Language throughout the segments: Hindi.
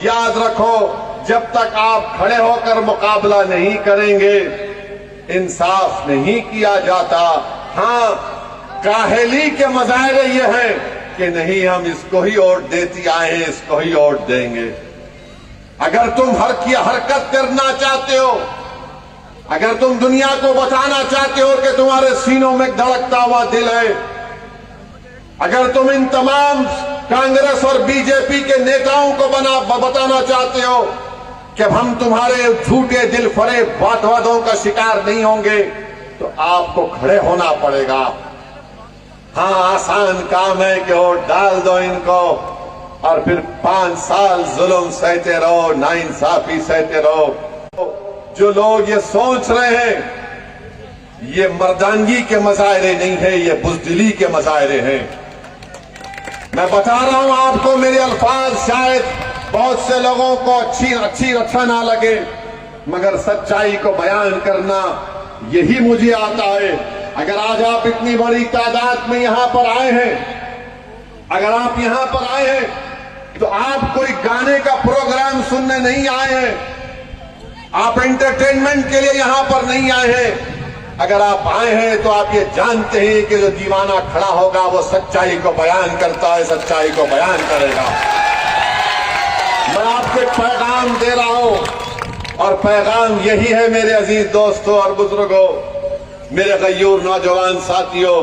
याद रखो, जब तक आप खड़े होकर मुकाबला नहीं करेंगे, इंसाफ नहीं किया जाता। हाँ, काहली के मजाहरे ये हैं कि नहीं, हम इसको ही वोट देती आए हैं, इसको ही वोट देंगे। अगर तुम हरकत करना चाहते हो, अगर तुम दुनिया को बताना चाहते हो कि तुम्हारे सीनों में धड़कता हुआ दिल है, अगर तुम इन तमाम कांग्रेस और बीजेपी के नेताओं को बताना चाहते हो कि हम तुम्हारे झूठे दिल फरेब बातवादों का शिकार नहीं होंगे, तो आपको खड़े होना पड़ेगा। हाँ, आसान काम है कि वोट डाल दो इनको और फिर 5 साल जुल्म सहते रहो, नाइंसाफी सहते रहो। जो लोग ये सोच रहे हैं, ये मर्दानगी के मजाहरे नहीं है, ये बुज़दिली के मजाहरे हैं। मैं बता रहा हूं आपको, मेरे अल्फाज शायद बहुत से लोगों को अच्छा ना लगे, मगर सच्चाई को बयान करना यही मुझे आता है। अगर आज आप इतनी बड़ी तादाद में यहां पर आए हैं, अगर आप यहां पर आए हैं, तो आप कोई गाने का प्रोग्राम सुनने नहीं आए हैं, आप एंटरटेनमेंट के लिए यहां पर नहीं आए हैं। अगर आप आए हैं तो आप ये जानते हैं कि जो दीवाना खड़ा होगा वो सच्चाई को बयान करता है, सच्चाई को बयान करेगा। मैं आपको पैगाम दे रहा हूं और पैगाम यही है मेरे अजीज दोस्तों और बुजुर्गों, मेरे गयूर नौजवान साथियों,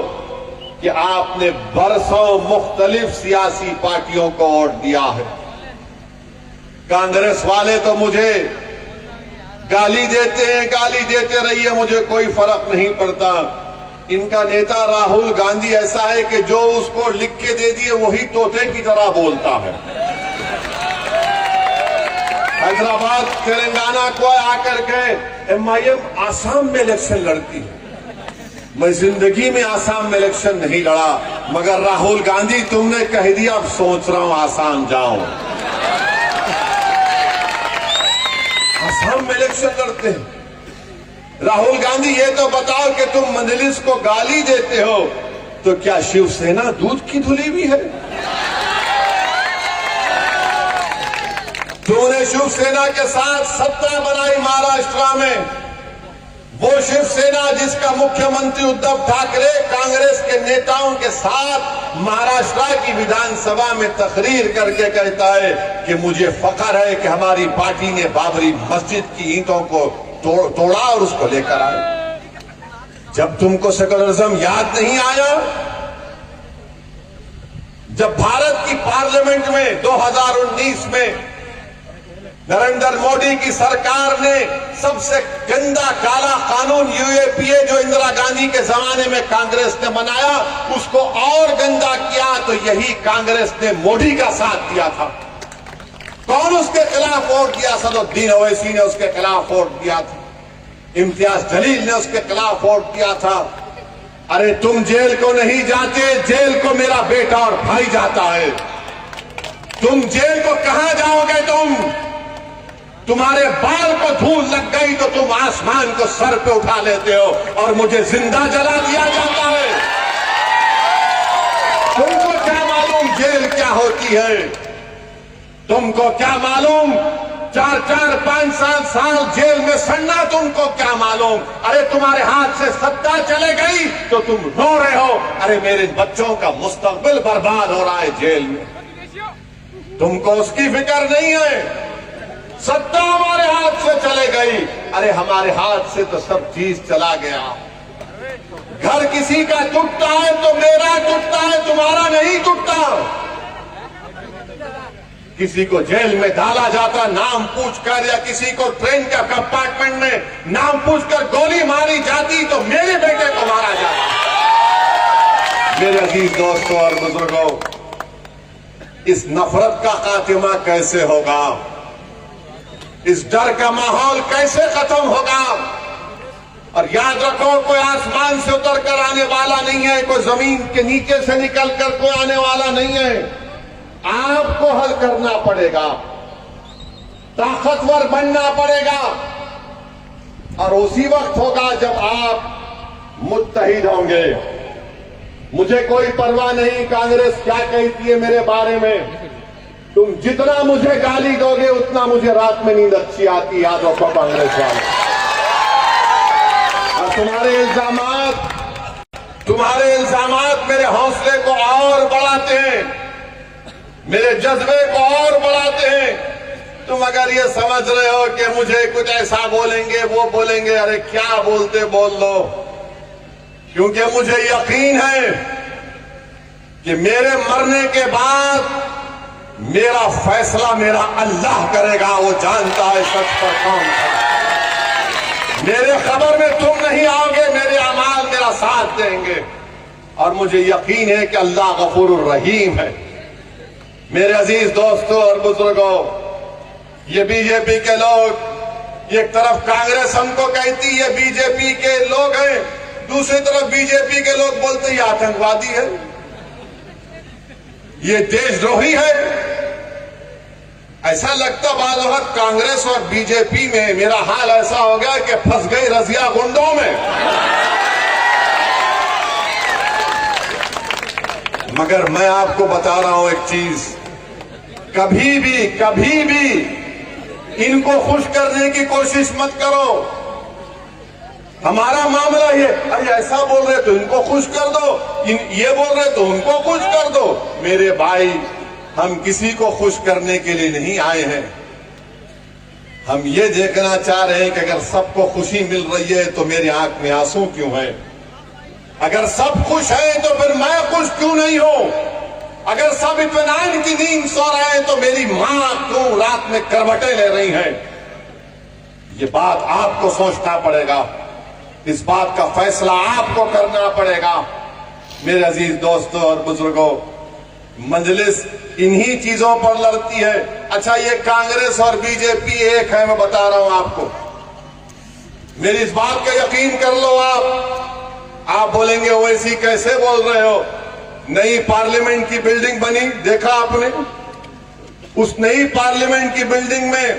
कि आपने बरसों मुख्तलिफ सियासी पार्टियों को वोट दिया है। कांग्रेस वाले तो मुझे गाली देते हैं, गाली देते रहिए, मुझे कोई फर्क नहीं पड़ता। इनका नेता राहुल गांधी ऐसा है कि जो उसको लिख के दे दिए वही तोते की तरह बोलता है। हैदराबाद तेलंगाना को आकर के MIM आसाम में इलेक्शन लड़ती है। मैं जिंदगी में आसाम में इलेक्शन नहीं लड़ा, मगर राहुल गांधी तुमने कह दिया, अब सोच रहा हूं आसाम जाऊं। आसाम में इलेक्शन लड़ते हैं। राहुल गांधी, ये तो बताओ कि तुम मजलिस को गाली देते हो, तो क्या शिवसेना दूध की धुली भी है? तुमने शिवसेना के साथ सत्ता बनाई महाराष्ट्र में, वो शिवसेना जिसका मुख्यमंत्री उद्धव ठाकरे कांग्रेस के नेताओं के साथ महाराष्ट्र की विधानसभा में तकरीर करके कहता है कि मुझे फख्र है कि हमारी पार्टी ने बाबरी मस्जिद की ईंटों को तोड़ा और उसको लेकर आए। जब तुमको सेकुलरिज्म याद नहीं आया, जब भारत की पार्लियामेंट में 2019 में नरेंद्र मोदी की सरकार ने सबसे गंदा काला कानून UAPA जो इंदिरा गांधी के जमाने में कांग्रेस ने बनाया, उसको और गंदा किया, तो यही कांग्रेस ने मोदी का साथ दिया था। कौन उसके खिलाफ वोट दिया? सदुद्दीन ओवैसी ने उसके खिलाफ वोट दिया था, इम्तियाज जलील ने उसके खिलाफ वोट दिया था। अरे तुम जेल को नहीं जाते, जेल को मेरा बेटा और भाई जाता है। तुम जेल को कहां जाओगे? तुम्हारे बाल को धूल लग गई तो तुम आसमान को सर पे उठा लेते हो और मुझे जिंदा जला दिया जाता है। तुमको क्या मालूम जेल क्या होती है? तुमको क्या मालूम 4-4, 5-7 साल जेल में सड़ना? तुमको क्या मालूम? अरे तुम्हारे हाथ से सत्ता चले गई तो तुम रो रहे हो, अरे मेरे बच्चों का मुस्तकबिल बर्बाद हो रहा है जेल में। तुमको उसकी फिक्र नहीं है। सत्ता हमारे हाथ से चले गई, अरे हमारे हाथ से तो सब चीज चला गया। घर किसी का टूटता है तो मेरा टूटता है, तुम्हारा नहीं टूटता। किसी को जेल में डाला जाता नाम पूछकर, या किसी को ट्रेन का कंपार्टमेंट में नाम पूछकर गोली मारी जाती तो मेरे बेटे को मारा जाता। मेरे अजीज दोस्तों और बुजुर्गों, इस नफरत का खात्मा कैसे होगा? इस डर का माहौल कैसे खत्म होगा? और याद रखो, कोई आसमान से उतर कर आने वाला नहीं है, कोई जमीन के नीचे से निकल कर कोई आने वाला नहीं है। आपको हल करना पड़ेगा, ताकतवर बनना पड़ेगा, और उसी वक्त होगा जब आप मुत्तहिद होंगे। मुझे कोई परवाह नहीं कांग्रेस क्या कहती है मेरे बारे में, तुम जितना मुझे गाली दोगे उतना मुझे रात में नींद अच्छी आती, याद रखो कांग्रेस वाले। और तुम्हारे इल्जामात मेरे हौसले को और बढ़ाते हैं, मेरे जज्बे को और बढ़ाते हैं। तुम अगर ये समझ रहे हो कि मुझे कुछ ऐसा बोलेंगे वो बोलेंगे, अरे क्या बोलते बोल लो, क्योंकि मुझे यकीन है कि मेरे मरने के बाद मेरा फैसला मेरा अल्लाह करेगा। वो जानता है सच पर कौन है। मेरे खबर में तुम नहीं आओगे, मेरे अमाल मेरा साथ देंगे, और मुझे यकीन है कि अल्लाह गफूरुर रहीम है। मेरे अजीज दोस्तों और बुजुर्गों, ये बीजेपी के लोग, एक तरफ कांग्रेस हमको कहती है बीजेपी के लोग हैं, दूसरी तरफ बीजेपी के लोग बोलते ये आतंकवादी है, ये देशद्रोही है। ऐसा लगता बाद वक्त कांग्रेस और बीजेपी में मेरा हाल ऐसा हो गया कि फंस गई रजिया गुंडों में। मगर मैं आपको बता रहा हूं एक चीज, कभी भी इनको खुश करने की कोशिश मत करो। हमारा मामला ये, अरे ऐसा बोल रहे तो इनको खुश कर दो, ये बोल रहे तो उनको खुश कर दो। मेरे भाई, हम किसी को खुश करने के लिए नहीं आए हैं। हम ये देखना चाह रहे हैं कि अगर सबको खुशी मिल रही है तो मेरी आंख में आंसू क्यों है। अगर सब खुश हैं तो फिर मैं खुश क्यों नहीं हूं। अगर सब इत्मीनान की नींद सो रहे हैं तो मेरी मां क्यों रात में करवटें ले रही हैं। ये बात आपको सोचना पड़ेगा, इस बात का फैसला आपको करना पड़ेगा। मेरे अजीज दोस्तों और बुजुर्गों, मजलिस इन्हीं चीजों पर लड़ती है। अच्छा, ये कांग्रेस और बीजेपी एक है, मैं बता रहा हूं आपको। मेरी इस बात का यकीन कर लो। आप बोलेंगे ओवैसी कैसे बोल रहे हो, नई पार्लियामेंट की बिल्डिंग बनी, देखा आपने? उस नई पार्लियामेंट की बिल्डिंग में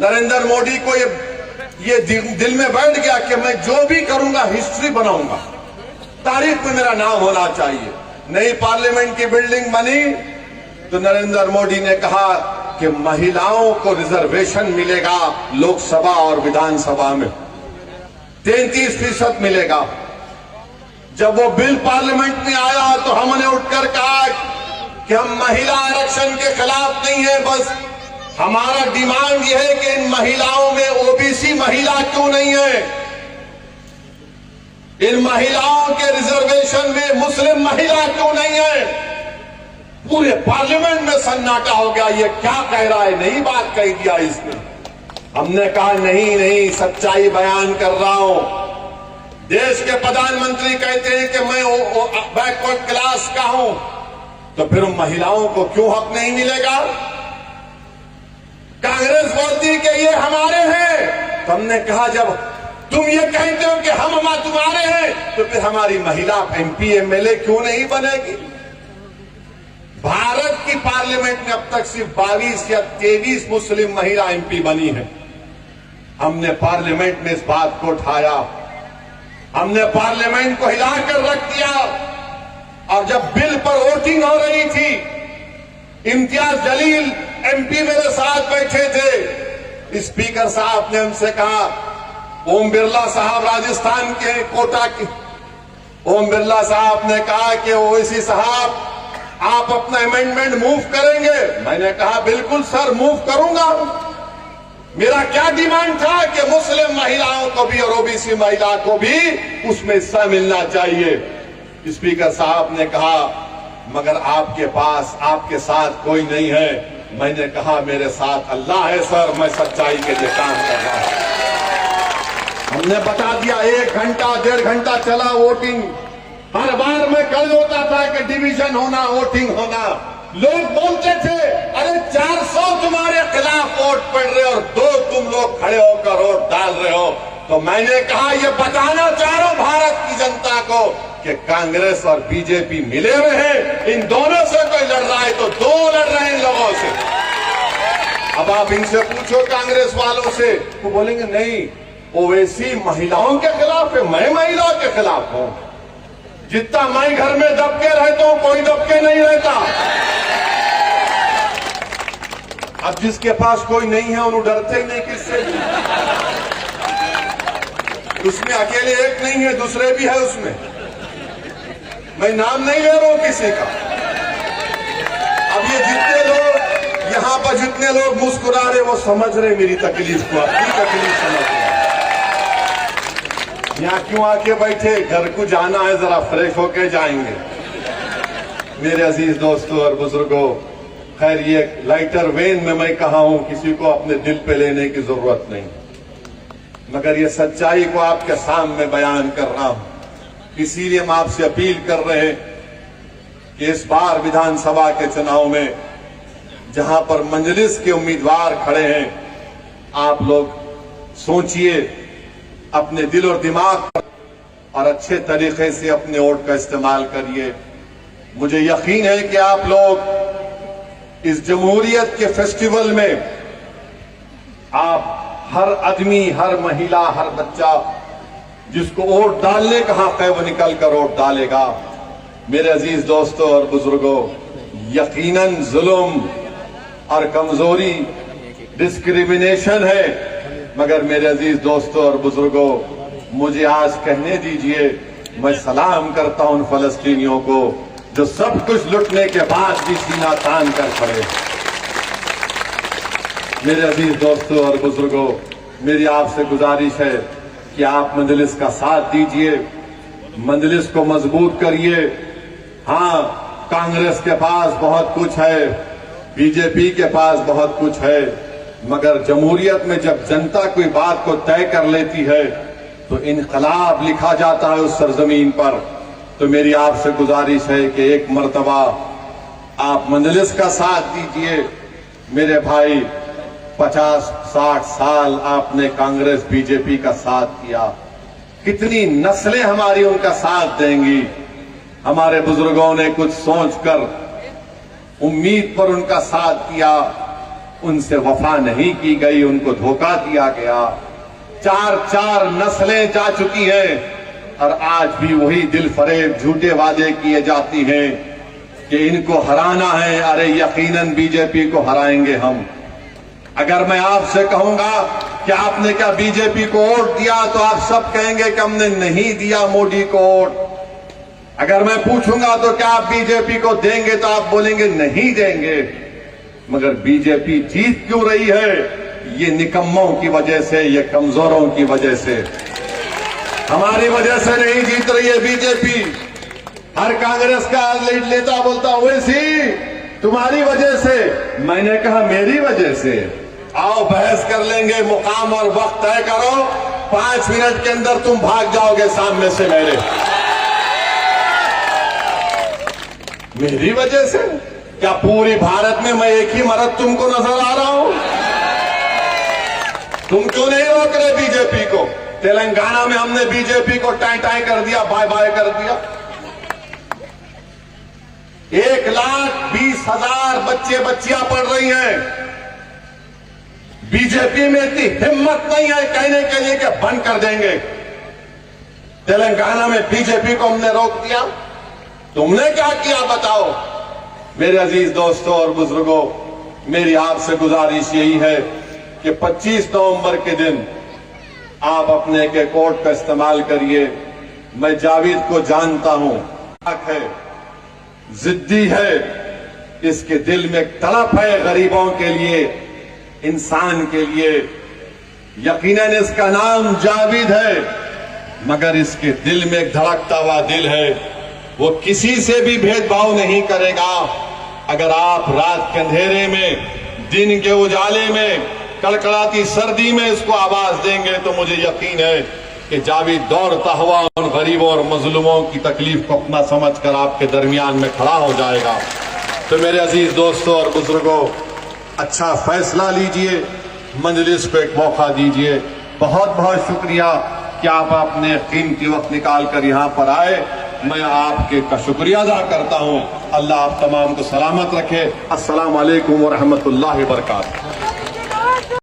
नरेंद्र मोदी को ये दिल में बैठ गया कि मैं जो भी करूंगा हिस्ट्री बनाऊंगा, तारीख में मेरा नाम होना चाहिए। नई पार्लियामेंट की बिल्डिंग बनी तो नरेंद्र मोदी ने कहा कि महिलाओं को रिजर्वेशन मिलेगा लोकसभा और विधानसभा में, 33% मिलेगा। जब वो बिल पार्लियामेंट में आया तो हमने उठकर कहा कि हम महिला आरक्षण के खिलाफ नहीं है, बस हमारा डिमांड यह है कि इन महिलाओं में ओबीसी महिला क्यों नहीं है, इन महिलाओं के रिजर्वेशन में मुस्लिम महिला क्यों नहीं है। पूरे पार्लियामेंट में सन्नाटा हो गया, ये क्या कह रहा है, नई बात कह दिया इसने। हमने कहा नहीं, सच्चाई बयान कर रहा हूं। देश के प्रधानमंत्री कहते हैं कि मैं बैकवर्ड क्लास का हूं, तो फिर महिलाओं को क्यों हक नहीं मिलेगा। कांग्रेस बोलती है कि ये हमारे हैं, तो हमने कहा जब तुम ये कहते हो कि हम तुम्हारे हैं, तो फिर हमारी महिला एमपी एमएलए क्यों नहीं बनेगी। भारत की पार्लियामेंट में अब तक सिर्फ 22 या 23 मुस्लिम महिला एमपी बनी है। हमने पार्लियामेंट में इस बात को उठाया, हमने पार्लियामेंट को हिलाकर रख दिया। और जब बिल पर वोटिंग हो रही थी, इम्तियाज जलील एमपी मेरे साथ बैठे थे। स्पीकर साहब ने हमसे कहा, ओम बिरला साहब राजस्थान के कोटा के, ओम बिरला साहब ने कहा कि ओवैसी साहब आप अपना अमेंडमेंट मूव करेंगे। मैंने कहा बिल्कुल सर, मूव करूंगा। मेरा क्या डिमांड था कि मुस्लिम महिलाओं को भी और ओबीसी महिला को भी उसमें हिस्सा मिलना चाहिए। स्पीकर साहब ने कहा मगर आपके पास आपके साथ कोई नहीं है। मैंने कहा मेरे साथ अल्लाह है सर, मैं सच्चाई के लिए काम कर रहा हूं। हमने बता दिया, 1 घंटा 1.5 घंटा चला वोटिंग। हर बार मैं कल होता था कि डिवीजन होना, वोटिंग होना। लोग बोलते थे अरे 400 तुम्हारे खिलाफ वोट पड़ रहे और 2 तुम लोग खड़े होकर वोट डाल रहे हो। तो मैंने कहा ये बताना चाह रहा हूं भारत की जनता को कि कांग्रेस और बीजेपी मिले हुए हैं। इन दोनों से कोई लड़ रहा है तो 2 लड़ रहे हैं इन लोगों से। अब आप इनसे पूछो कांग्रेस वालों से, वो बोलेंगे नहीं ओवैसी महिलाओं के खिलाफ है, मैं महिलाओं के खिलाफ हूं। जितना मैं घर में दबके रहता हूं कोई दबके नहीं रहता। अब जिसके पास कोई नहीं है उन्हें डरते ही नहीं किससे। उसमें अकेले एक नहीं है, दूसरे भी है उसमें। मैं नाम नहीं ले रहा हूं किसी का। अब ये जितने लोग यहां पर जितने लोग मुस्कुरा रहे वो समझ रहे मेरी तकलीफ को, अपनी तकलीफ समझ रहे। यहां क्यों आके बैठे? घर को जाना है, जरा फ्रेश होके जाएंगे। मेरे अजीज दोस्तों और बुजुर्गों, खैर ये लाइटर वेन में मैं कहा हूं, किसी को अपने दिल पे लेने की जरूरत नहीं, मगर ये सच्चाई को आपके सामने बयान कर रहा हूं। इसीलिए हम आपसे अपील कर रहे हैं कि इस बार विधानसभा के चुनाव में जहां पर मजलिस के उम्मीदवार खड़े हैं, आप लोग सोचिए, अपने दिल और दिमाग पर और अच्छे तरीके से अपने वोट का इस्तेमाल करिए। मुझे यकीन है कि आप लोग इस जमहूरियत के फेस्टिवल में आप हर आदमी, हर महिला, हर बच्चा जिसको वोट डालने का हक है वो निकल कर वोट डालेगा। मेरे अजीज दोस्तों और बुजुर्गों, यकीनन जुल्म और कमजोरी डिस्क्रिमिनेशन है, मगर मेरे अजीज दोस्तों और बुजुर्गों, मुझे आज कहने दीजिए, मैं सलाम करता हूं उन फलस्तीनियों को जो सब कुछ लुटने के बाद भी सीना तान कर खड़े। मेरे अजीज दोस्तों और बुजुर्गों, मेरी आपसे गुजारिश है कि आप मजलिस का साथ दीजिए, मजलिस को मजबूत करिए। हाँ, कांग्रेस के पास बहुत कुछ है, बीजेपी के पास बहुत कुछ है, मगर जमहूरियत में जब जनता कोई बात को तय कर लेती है तो इनकलाब लिखा जाता है उस सरजमीन पर। तो मेरी आपसे गुजारिश है कि एक मर्तबा आप मजलिस का साथ दीजिए। मेरे भाई, 50-60 साल आपने कांग्रेस बीजेपी का साथ किया, कितनी नस्लें हमारी उनका साथ देंगी। हमारे बुजुर्गों ने कुछ सोचकर उम्मीद पर उनका साथ किया, उनसे वफा नहीं की गई, उनको धोखा दिया गया। 4 नस्लें जा चुकी हैं और आज भी वही दिल फरेब झूठे वादे किए जाती हैं कि इनको हराना है। अरे यकीनन बीजेपी को हराएंगे हम। अगर मैं आपसे कहूंगा कि आपने क्या बीजेपी को वोट दिया तो आप सब कहेंगे कि हमने नहीं दिया मोदी को वोट। अगर मैं पूछूंगा तो क्या आप बीजेपी को देंगे तो आप बोलेंगे नहीं देंगे। मगर बीजेपी जीत क्यों रही है? ये निकम्मों की वजह से, ये कमजोरों की वजह से, हमारी वजह से नहीं जीत रही है बीजेपी। हर कांग्रेस का नेता बोलता वैसी तुम्हारी वजह से। मैंने कहा मेरी वजह से। आओ बहस कर लेंगे, मुकाम और वक्त तय करो, 5 मिनट के अंदर तुम भाग जाओगे सामने से मेरी वजह से। क्या पूरी भारत में मैं एक ही मर्द तुमको नजर आ रहा हूं? तुम क्यों नहीं रोक रहे बीजेपी को? तेलंगाना में हमने बीजेपी को टाई टाई कर दिया, बाय बाय कर दिया। 1,20,000 बच्चे बच्चियां पढ़ रही हैं। बीजेपी में इतनी हिम्मत नहीं है कहने के लिए कि बंद कर देंगे। तेलंगाना में बीजेपी को हमने रोक दिया, तुमने क्या किया बताओ? मेरे अजीज दोस्तों और बुजुर्गों, मेरी आपसे गुजारिश यही है कि 25 नवंबर के दिन आप अपने के कोड का इस्तेमाल करिए। मैं जावेद को जानता हूं, है, जिद्दी है, इसके दिल में एक तड़प है गरीबों के लिए, इंसान के लिए। यकीनन इसका नाम जावेद है, मगर इसके दिल में एक धड़कता हुआ दिल है। वो किसी से भी भेदभाव नहीं करेगा। अगर आप रात के अंधेरे में, दिन के उजाले में, कड़कड़ाती सर्दी में इसको आवाज देंगे तो मुझे यकीन है कि जावेद दौड़ता हुआ उन गरीबों और मजलूमों की तकलीफ को अपना समझकर आपके दरमियान में खड़ा हो जाएगा। तो मेरे अजीज दोस्तों और बुजुर्गों, अच्छा फैसला लीजिए, मजलिस को एक मौका दीजिए। बहुत बहुत शुक्रिया कि आप अपने कीमती वक्त निकाल कर यहाँ पर आए। मैं आपके का शुक्रिया अदा करता हूँ। अल्लाह आप तमाम को सलामत रखे। अस्सलाम वालेकुम व रहमतुल्लाहि व बरकातहू।